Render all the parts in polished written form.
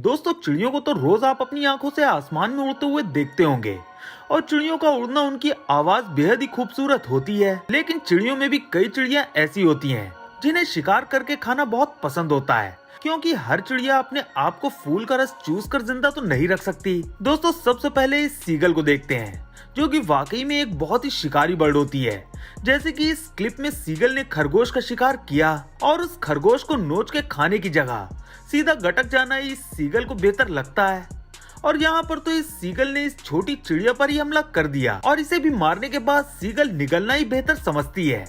दोस्तों चिड़ियों को तो रोज आप अपनी आंखों से आसमान में उड़ते हुए देखते होंगे और चिड़ियों का उड़ना उनकी आवाज बेहद ही खूबसूरत होती है। लेकिन चिड़ियों में भी कई चिड़िया ऐसी होती हैं जिन्हें शिकार करके खाना बहुत पसंद होता है, क्योंकि हर चिड़िया अपने आप को फूल का रस चूस कर जिंदा तो नहीं रख सकती। दोस्तों सबसे पहले इस सीगल को देखते हैं, जो कि वाकई में एक बहुत ही शिकारी बर्ड होती है। जैसे कि इस क्लिप में सीगल ने खरगोश का शिकार किया और उस खरगोश को नोच के खाने की जगह सीधा गटक जाना इस सीगल को बेहतर लगता है। और यहाँ पर तो इस सीगल ने इस छोटी चिड़िया पर ही हमला कर दिया और इसे भी मारने के बाद सीगल निगलना ही बेहतर समझती है।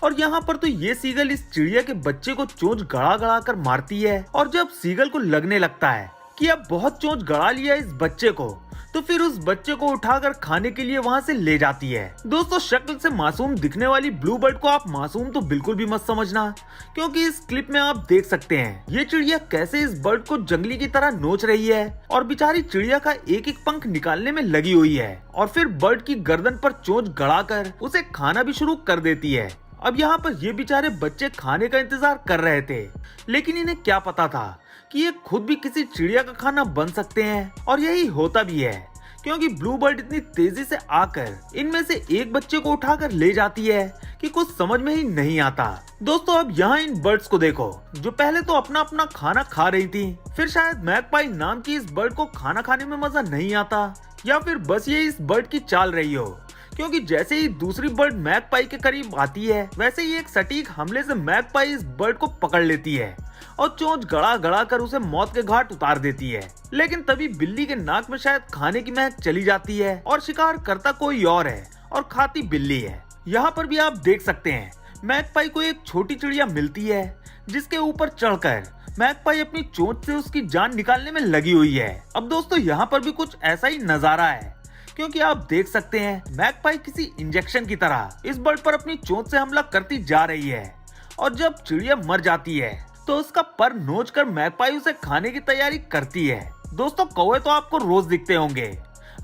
और यहाँ पर तो ये सीगल इस चिड़िया के बच्चे को चोंच गड़ा गड़ा कर मारती है। और जब सीगल को लगने लगता है कि अब बहुत चोंच गड़ा लिया इस बच्चे को, तो फिर उस बच्चे को उठाकर खाने के लिए वहाँ से ले जाती है। दोस्तों शक्ल से मासूम दिखने वाली ब्लू बर्ड को आप मासूम तो बिल्कुल भी मत समझना, क्योंकि इस क्लिप में आप देख सकते हैं ये चिड़िया कैसे इस बर्ड को जंगली की तरह नोच रही है और बेचारी चिड़िया का एक एक पंख निकालने में लगी हुई है और फिर बर्ड की गर्दन पर चोंच गड़ाकर उसे खाना भी शुरू कर देती है। अब यहाँ पर ये बेचारे बच्चे खाने का इंतजार कर रहे थे, लेकिन इन्हें क्या पता था कि ये खुद भी किसी चिड़िया का खाना बन सकते हैं। और यही होता भी है, क्योंकि ब्लू बर्ड इतनी तेजी से आकर इनमें से एक बच्चे को उठाकर ले जाती है कि कुछ समझ में ही नहीं आता। दोस्तों अब यहाँ इन बर्ड्स को देखो, जो पहले तो अपना अपना खाना खा रही थी, फिर शायद मैगपाई नाम की इस बर्ड को खाना खाने में मजा नहीं आता, या फिर बस ये इस बर्ड की चाल रही हो, क्योंकि जैसे ही दूसरी बर्ड मैगपाई के करीब आती है वैसे ही एक सटीक हमले से मैगपाई इस बर्ड को पकड़ लेती है और चोंच गड़ा गड़ा कर उसे मौत के घाट उतार देती है। लेकिन तभी बिल्ली के नाक में शायद खाने की महक चली जाती है और शिकार करता कोई और है और खाती बिल्ली है। यहाँ पर भी आप देख सकते हैं मैगपाई को एक छोटी चिड़िया मिलती है जिसके ऊपर चढ़कर मैगपाई अपनी चोंच से उसकी जान निकालने में लगी हुई है। अब दोस्तों यहाँ पर भी कुछ ऐसा ही नजारा है, क्योंकि आप देख सकते हैं मैगपाई किसी इंजेक्शन की तरह इस बर्ड पर अपनी चोंच से हमला करती जा रही है और जब चिड़िया मर जाती है तो उसका पर नोच कर मैगपाई उसे खाने की तैयारी करती है। दोस्तों कौवे तो आपको रोज दिखते होंगे।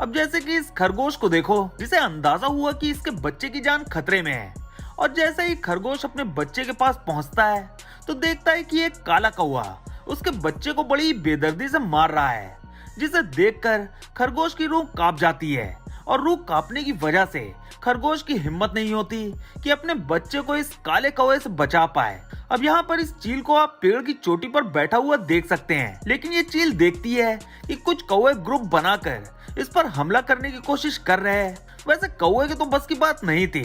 अब जैसे कि इस खरगोश को देखो, जिसे अंदाजा हुआ कि इसके बच्चे की जान खतरे में है, और जैसे ही खरगोश अपने बच्चे के पास पहुंचता है तो देखता है कि एक काला कौवा उसके बच्चे को बड़ी बेदर्दी से मार रहा है, जिसे देखकर खरगोश की रूह कांप जाती है। और रूह कांपने की वजह से खरगोश की हिम्मत नहीं होती कि अपने बच्चे को इस काले कौवे से बचा पाए। अब यहाँ पर इस चील को आप पेड़ की चोटी पर बैठा हुआ देख सकते हैं, लेकिन ये चील देखती है कि कुछ कौवे ग्रुप बनाकर इस पर हमला करने की कोशिश कर रहे हैं। वैसे कौवे के तो बस की बात नहीं थी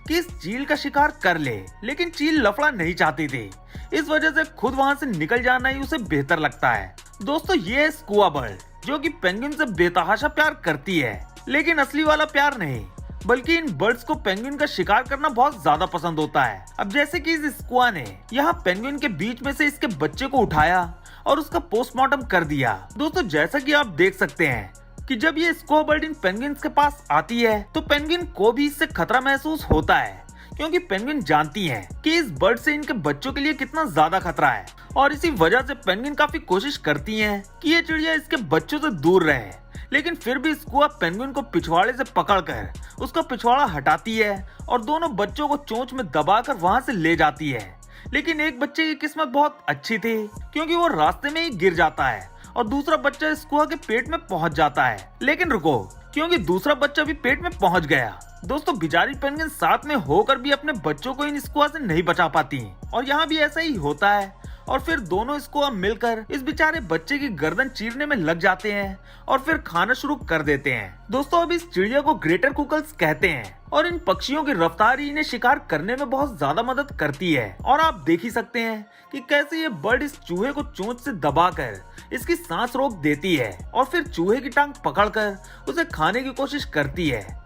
कि इस चील का शिकार कर ले, लेकिन चील लफड़ा नहीं चाहती थी, इस वजह से खुद वहाँ से निकल जाना ही उसे बेहतर लगता है। दोस्तों ये है स्कुआ बर्ड, जो कि पेंगुइन से बेतहाशा प्यार करती है, लेकिन असली वाला प्यार नहीं, बल्कि इन बर्ड्स को पेंगुइन का शिकार करना बहुत ज्यादा पसंद होता है। अब जैसे कि इस स्कुआ ने यहाँ पेंगुइन के बीच में से इसके बच्चे को उठाया और उसका पोस्टमार्टम कर दिया। दोस्तों जैसा कि आप देख सकते हैं कि जब ये स्कुआ बर्ड इन पेंगुइन्स के पास आती है तो पेंगुइन को भी इससे खतरा महसूस होता है, क्योंकि पेंगुइन जानती है कि इस बर्ड से इनके बच्चों के लिए कितना ज्यादा खतरा है, और इसी वजह से पेंगुइन काफी कोशिश करती हैं कि ये चिड़िया इसके बच्चों से दूर रहे। लेकिन फिर भी स्कुआ पेंगुइन को पिछवाड़े से पकड़कर उसका पिछवाड़ा हटाती है और दोनों बच्चों को चोंच में दबाकर वहां से ले जाती है। लेकिन एक बच्चे की किस्मत बहुत अच्छी थी, क्योंकि वो रास्ते में ही गिर जाता है और दूसरा बच्चा स्कुआ के पेट में पहुंच जाता है। लेकिन रुको, क्योंकि दूसरा बच्चा भी पेट में पहुंच गया। दोस्तों बेचारी पेंगुइन साथ में होकर भी अपने बच्चों को इन स्कुआ से नहीं बचा पाती, और यहाँ भी ऐसा ही होता है। और फिर दोनों स्कुआ मिलकर इस बेचारे बच्चे की गर्दन चीरने में लग जाते हैं और फिर खाना शुरू कर देते हैं। दोस्तों अब इस चिड़िया को ग्रेटर कुकल्स कहते हैं, और इन पक्षियों की रफ्तार इन्हें शिकार करने में बहुत ज्यादा मदद करती है। और आप देख ही सकते हैं कि कैसे ये बर्ड इस चूहे को चोंच से दबाकर इसकी सांस रोक देती है और फिर चूहे की टांग पकड़कर उसे खाने की कोशिश करती है।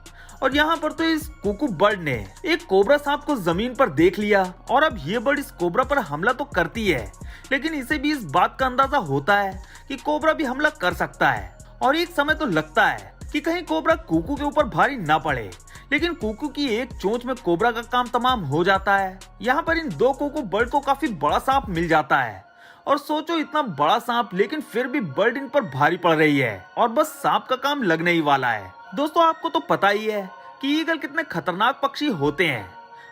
और यहाँ पर तो इस कुकू बर्ड ने एक कोबरा सांप को जमीन पर देख लिया, और अब ये बर्ड इस कोबरा पर हमला तो करती है, लेकिन इसे भी इस बात का अंदाजा होता है कि कोबरा भी हमला कर सकता है। और एक समय तो लगता है कि कहीं कोबरा कुकू के ऊपर भारी ना पड़े, लेकिन कुकू की एक चोंच में कोबरा का काम तमाम हो जाता है। यहाँ पर इन दो कुकू बर्ड को काफी बड़ा सांप मिल जाता है, और सोचो इतना बड़ा सांप, लेकिन फिर भी बर्ड इन पर भारी पड़ रही है और बस सांप का काम लगने ही वाला है। दोस्तों आपको तो पता ही है कि ईगल कितने खतरनाक पक्षी होते हैं,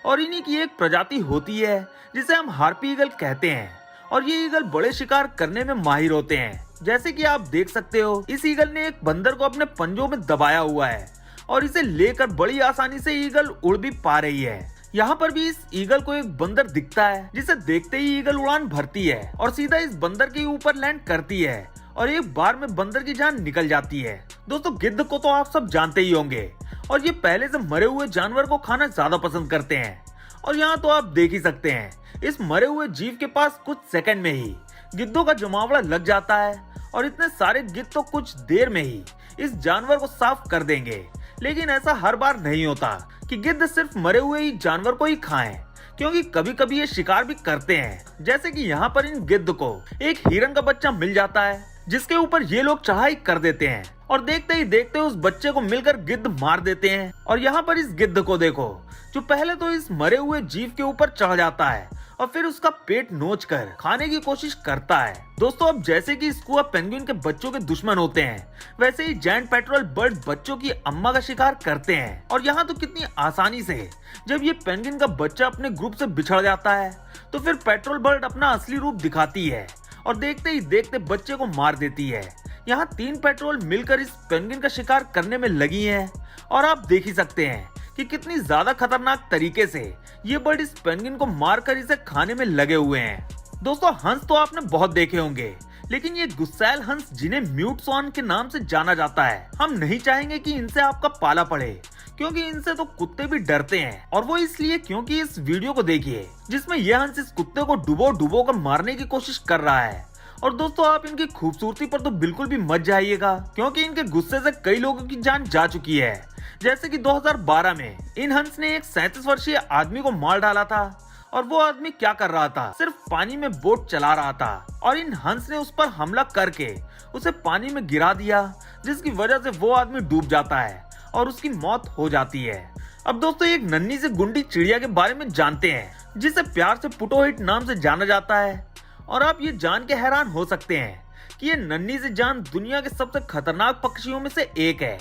और इन्हीं की एक प्रजाति होती है जिसे हम हार्पी ईगल कहते हैं। और ये ईगल बड़े शिकार करने में माहिर होते हैं। जैसे कि आप देख सकते हो, इस ईगल ने एक बंदर को अपने पंजों में दबाया हुआ है और इसे लेकर बड़ी आसानी से ईगल उड़ भी पा रही है। यहाँ पर भी इस ईगल को एक बंदर दिखता है, जिसे देखते ही ईगल उड़ान भरती है और सीधा इस बंदर के ऊपर लैंड करती है और एक बार में बंदर की जान निकल जाती है। दोस्तों, गिद्ध को तो आप सब जानते ही होंगे और ये पहले से मरे हुए जानवर को खाना ज्यादा पसंद करते हैं। और यहाँ तो आप देख ही सकते हैं, इस मरे हुए जीव के पास कुछ सेकंड में ही गिद्धों का जमावड़ा लग जाता है और इतने सारे गिद्ध तो कुछ देर में ही इस जानवर को साफ कर देंगे। लेकिन ऐसा हर बार नहीं होता कि गिद्ध सिर्फ मरे हुए ही जानवर को ही खाएं, क्योंकि कभी कभी ये शिकार भी करते हैं। जैसे कि यहाँ पर इन गिद्ध को एक हिरन का बच्चा मिल जाता है, जिसके ऊपर ये लोग चढ़ाई कर देते हैं और देखते ही देखते उस बच्चे को मिलकर गिद्ध मार देते हैं। और यहाँ पर इस गिद्ध को देखो, जो पहले तो इस मरे हुए जीव के ऊपर चढ़ जाता है और फिर उसका पेट नोच कर खाने की कोशिश करता है। दोस्तों, अब जैसे कि स्कुआ पेंगुइन के बच्चों के दुश्मन होते हैं, वैसे ही जायंट पेट्रोल बर्ड बच्चों की अम्मा का शिकार करते हैं। और यहाँ तो कितनी आसानी से जब ये पेंगुइन का बच्चा अपने ग्रुप से बिछड़ जाता है, तो फिर पेट्रोल बर्ड अपना असली रूप दिखाती है और देखते ही देखते बच्चे को मार देती है। यहाँ 3 पेट्रोल मिलकर इस पेंगुइन का शिकार करने में लगी हैं और आप देख ही सकते हैं कि कितनी ज्यादा खतरनाक तरीके से ये बर्ड इस पेंगुइन को मारकर इसे खाने में लगे हुए हैं। दोस्तों, हंस तो आपने बहुत देखे होंगे, लेकिन ये गुस्सैल हंस, जिन्हें म्यूट स्वान के नाम से जाना जाता है, हम नहीं चाहेंगे कि इनसे आपका पाला पड़े, क्योंकि इनसे तो कुत्ते भी डरते हैं। और वो इसलिए क्योंकि इस वीडियो को देखिए, जिसमें यह हंस इस कुत्ते को डुबो कर मारने की कोशिश कर रहा है। और दोस्तों, आप इनकी खूबसूरती पर तो बिल्कुल भी मत जाइएगा, क्योंकि इनके गुस्से से कई लोगों की जान जा चुकी है। जैसे कि 2012 में इन हंस ने एक 37 वर्षीय आदमी को मार डाला था। और वो आदमी क्या कर रहा था, सिर्फ पानी में बोट चला रहा था और इन हंस ने उस पर हमला करके उसे पानी में गिरा दिया, जिसकी वजह से वो आदमी डूब जाता है और उसकी मौत हो जाती है। अब दोस्तों, एक नन्ही से गुंडी चिड़िया के बारे में जानते हैं, जिसे प्यार से पुटोहिट नाम से जाना जाता है। और आप ये जान के हैरान हो सकते हैं कि ये नन्ही से जान दुनिया के सबसे खतरनाक पक्षियों में से एक है।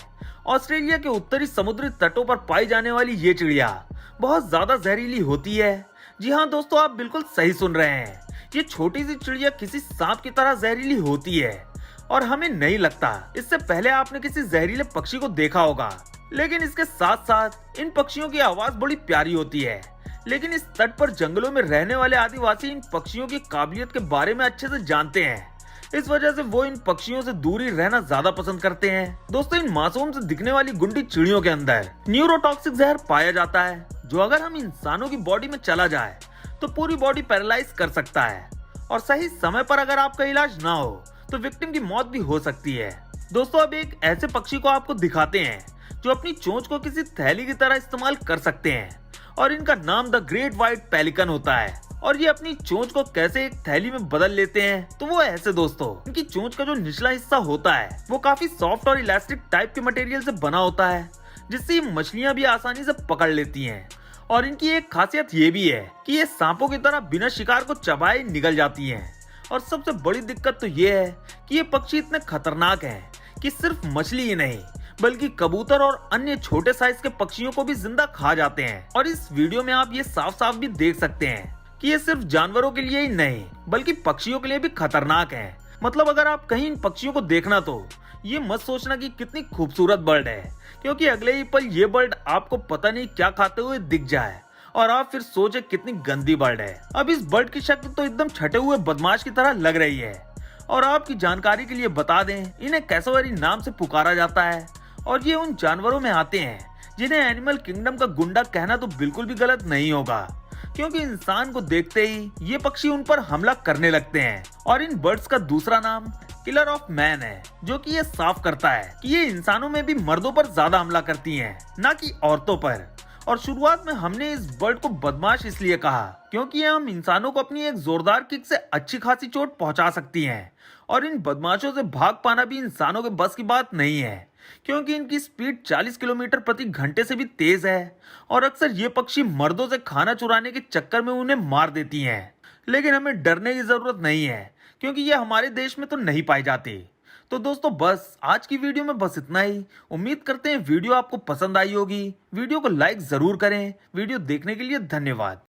ऑस्ट्रेलिया के उत्तरी समुद्री तटों पर पाई जाने वाली ये चिड़िया बहुत ज्यादा जहरीली होती है। जी हाँ दोस्तों, आप बिल्कुल सही सुन रहे हैं। ये छोटी सी चिड़िया किसी सांप की तरह जहरीली होती है और हमें नहीं लगता इससे पहले आपने किसी जहरीले पक्षी को देखा होगा। लेकिन इसके साथ साथ इन पक्षियों की आवाज बड़ी प्यारी होती है। लेकिन इस तट पर जंगलों में रहने वाले आदिवासी इन पक्षियों की काबिलियत के बारे में अच्छे से जानते हैं। इस वजह से वो इन पक्षियों से दूरी रहना ज्यादा पसंद करते हैं। दोस्तों, इन मासूम से दिखने वाली गुंडी चिड़ियों के अंदर न्यूरोटॉक्सिक जहर पाया जाता है, जो अगर हम इंसानों की बॉडी में चला जाए तो पूरी बॉडी पैरालाइज कर सकता है और सही समय पर अगर आपका इलाज ना हो तो विक्टिम की मौत भी हो सकती है। दोस्तों, अब एक ऐसे पक्षी को आपको दिखाते हैं जो अपनी चोंच को किसी थैली की तरह इस्तेमाल कर सकते हैं और इनका नाम द ग्रेट व्हाइट पेलिकन होता है। और ये अपनी चोंच को कैसे एक थैली में बदल लेते हैं, तो वो ऐसे दोस्तों, इनकी चोंच का जो निचला हिस्सा होता है वो काफी सॉफ्ट और इलास्टिक टाइप के मटेरियल से बना होता है, जिससे ये मछलियां भी आसानी से पकड़ लेती हैं। और इनकी एक खासियत ये भी है कि ये सांपों की तरह बिना शिकार को चबाए निकल जाती हैं। और सबसे बड़ी दिक्कत तो ये है कि ये पक्षी इतने खतरनाक हैं कि सिर्फ मछली ही नहीं बल्कि कबूतर और अन्य छोटे साइज के पक्षियों को भी जिंदा खा जाते हैं। और इस वीडियो में आप ये साफ साफ भी देख सकते हैं कि ये सिर्फ जानवरों के लिए ही नहीं बल्कि पक्षियों के लिए भी खतरनाक है। मतलब अगर आप कहीं इन पक्षियों को देखना तो ये मत सोचना कि कितनी खूबसूरत बर्ड है, क्योंकि अगले ही पल ये बर्ड आपको पता नहीं क्या खाते हुए दिख जाए और आप फिर सोचे कितनी गंदी बर्ड है। अब इस बर्ड की शक्ल तो एकदम छटे हुए बदमाश की तरह लग रही है। और आपकी जानकारी के लिए बता दें, इन्हें कैसोवेरी नाम से पुकारा जाता है और ये उन जानवरों में आते हैं जिन्हें एनिमल किंगडम का गुंडा कहना तो बिल्कुल भी गलत नहीं होगा, क्योंकि इंसान को देखते ही ये पक्षी उन पर हमला करने लगते हैं। और इन बर्ड्स का दूसरा नाम किलर ऑफ मैन है, जो कि ये साफ करता है कि ये इंसानों में भी मर्दों पर ज्यादा हमला करती हैं, ना कि औरतों पर। और शुरुआत में हमने इस बर्ड को बदमाश इसलिए कहा क्योंकि ये हम इंसानों को अपनी एक जोरदार किक से अच्छी खासी चोट पहुंचा सकती हैं। और इन बदमाशों से भाग पाना भी इंसानों के बस की बात नहीं है, क्योंकि इनकी स्पीड 40 किलोमीटर प्रति घंटे से भी तेज है। और अक्सर ये पक्षी मर्दों से खाना चुराने के चक्कर में उन्हें मार देती हैं। लेकिन हमें डरने की जरूरत नहीं है, क्योंकि ये हमारे देश में तो नहीं पाई जाती। तो दोस्तों, बस आज की वीडियो में बस इतना ही। उम्मीद करते हैं वीडियो आपको पसंद आई होगी। वीडियो को लाइक जरूर करें। वीडियो देखने के लिए धन्यवाद।